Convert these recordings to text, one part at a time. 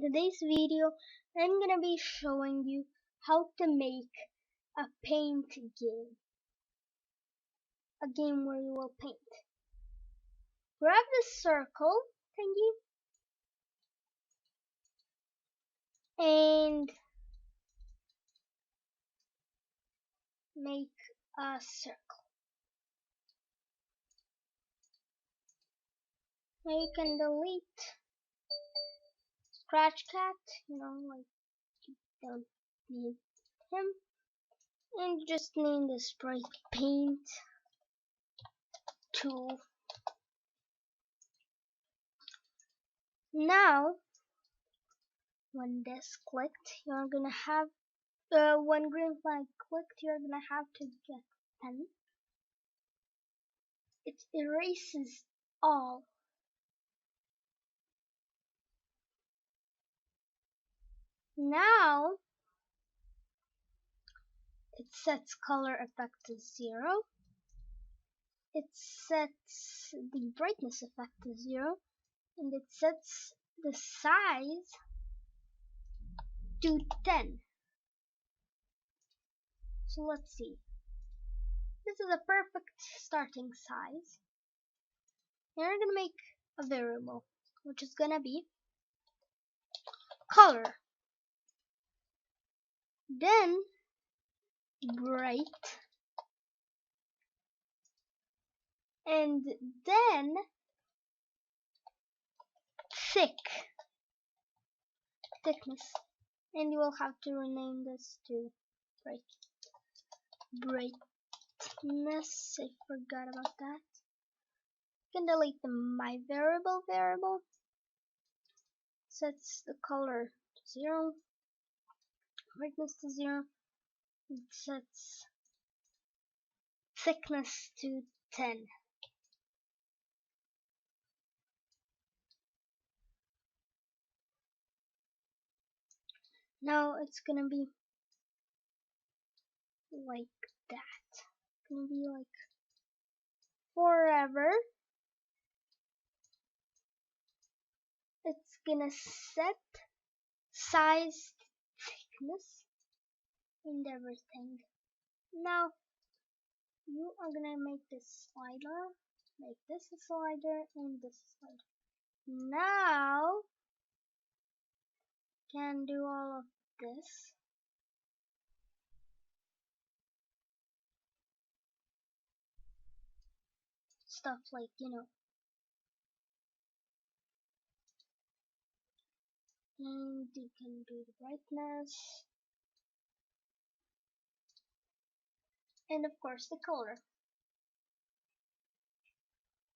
today's video, I'm gonna be showing you how to make a paint game. A game where you will paint. Grab the circle thingy and make a circle. Now you can delete Scratch Cat, like you don't need him. And just name the sprite paint tool. Now, when this clicked, you're gonna have when green flag clicked, you're gonna have to get pen. It erases all. Now, it sets color effect to 0. It sets the brightness effect to 0. And it sets the size to 10. So let's see. This is a perfect starting size. Now we're gonna make a variable, which is gonna be color. Then bright, and then thickness, and you will have to rename this to brightness. I forgot about that. You can delete the my variable. Sets the color to 0, brightness to 0. It sets thickness to 10. Now it's gonna be like that. It's gonna be like forever. It's gonna set size, thickness, and everything. Now you are gonna make this slider, make this a slider, and this a slider. Now can do all of this. Stuff like, and you can do the brightness, and of course the color.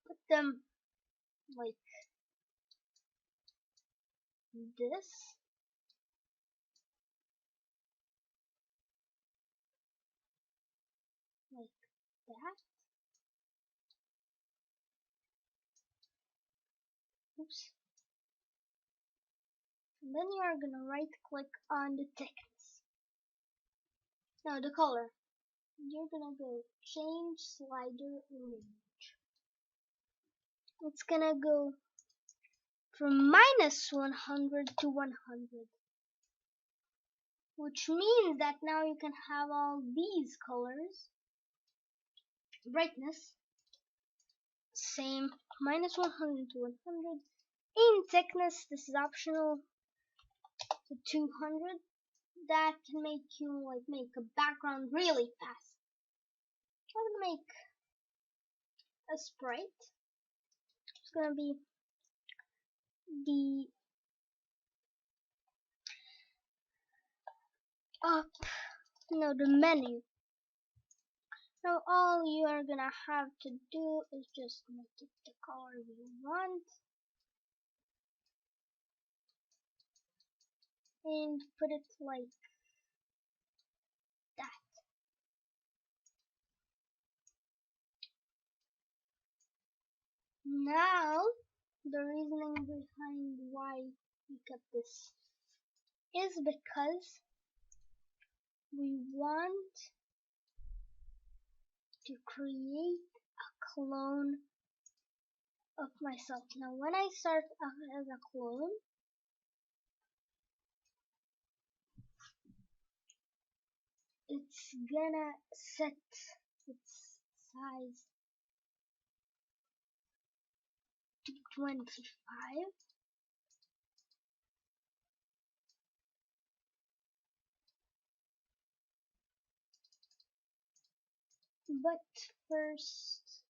Put them like this. Like that. Oops. And then you are gonna right click on the thickness. Now the color. You're gonna go change slider range. It's gonna go from -100 to 100. Which means that now you can have all these colors. Brightness. Same, -100 to 100. In thickness, this is optional, to 200. That can make you make a background really fast. I'm gonna make a sprite. It's gonna be the menu. So all you are gonna have to do is just make it the color you want and put it like that. Now the reasoning behind why we kept this is because we want to create a clone of myself. Now when I start as a clone, it's gonna set its size to 25. But first,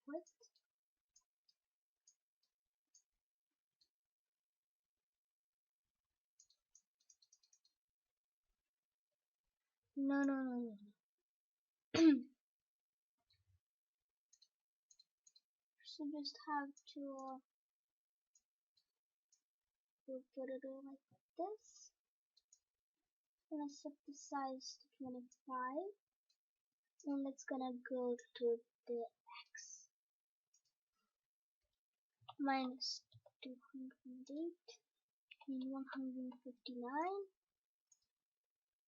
what? No. So just have to put it in like this. Gonna set the size to 25, and it's gonna go to the x minus 208 and 159.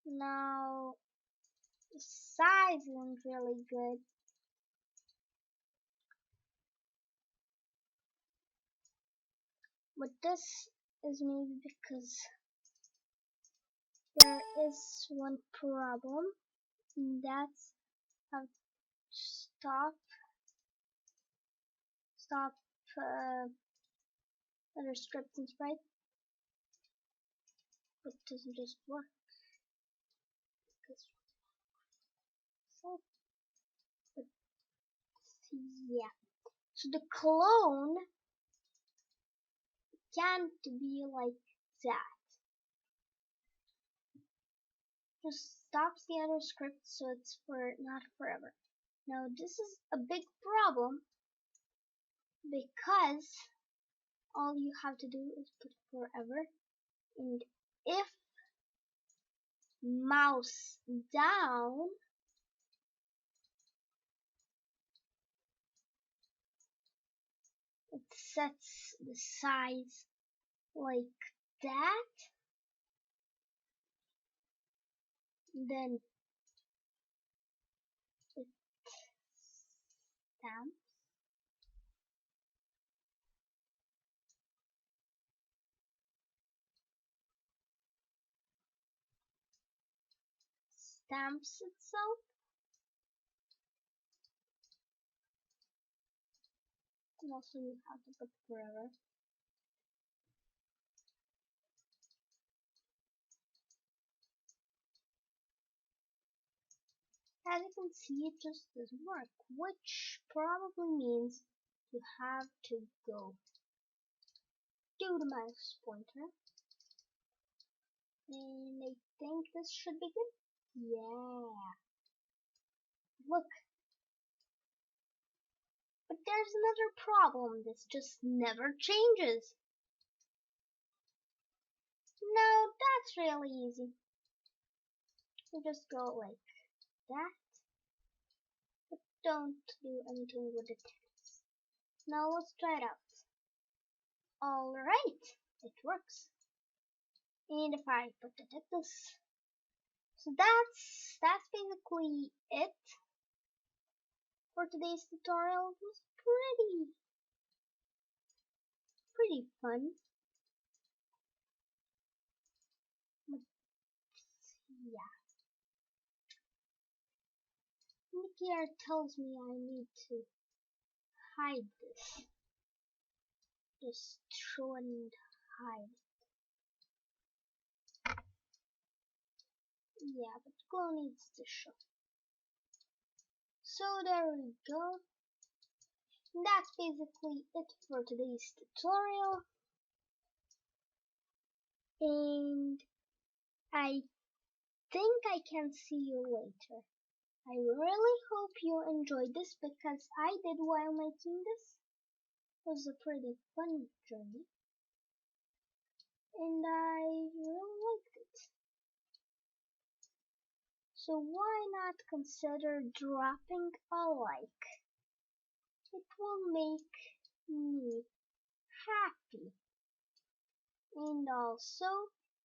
Now the size isn't really good, but this is maybe because there is one problem, and that's how to stop other scripts and sprite, but it doesn't just work. So, but yeah, so the clone can't be like that. Just stops the other script, so it's for not forever. Now this is a big problem because all you have to do is put forever, and if mouse down, it sets the size like that, then it stamps itself, and also you have to put forever. As you can see, it just doesn't work, which probably means you have to go to the mouse pointer, and I think this should be good. Yeah, look, but there's another problem. This just never changes. No, that's really easy. You just go like that, but don't do anything with the text. Now let's try it out. Alright, it works. And if I put the text, so that's basically it for today's tutorial. It was pretty fun. But yeah, Nicky tells me I need to hide this. Just show and hide. Yeah, but Glow needs to show. So there we go. That's basically it for today's tutorial. And I think I can see you later. I really hope you enjoyed this because I did while making this. It was a pretty fun journey. And I really liked it. So why not consider dropping a like? It will make me happy. And also,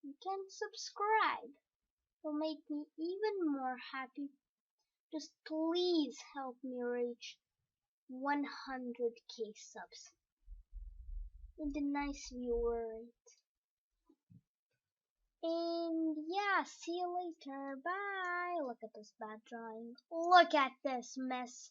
you can subscribe. It will make me even more happy. Just please help me reach 100k subs. in the nice viewer rate. And yeah, see you later. Bye. Look at this bad drawing. Look at this mess.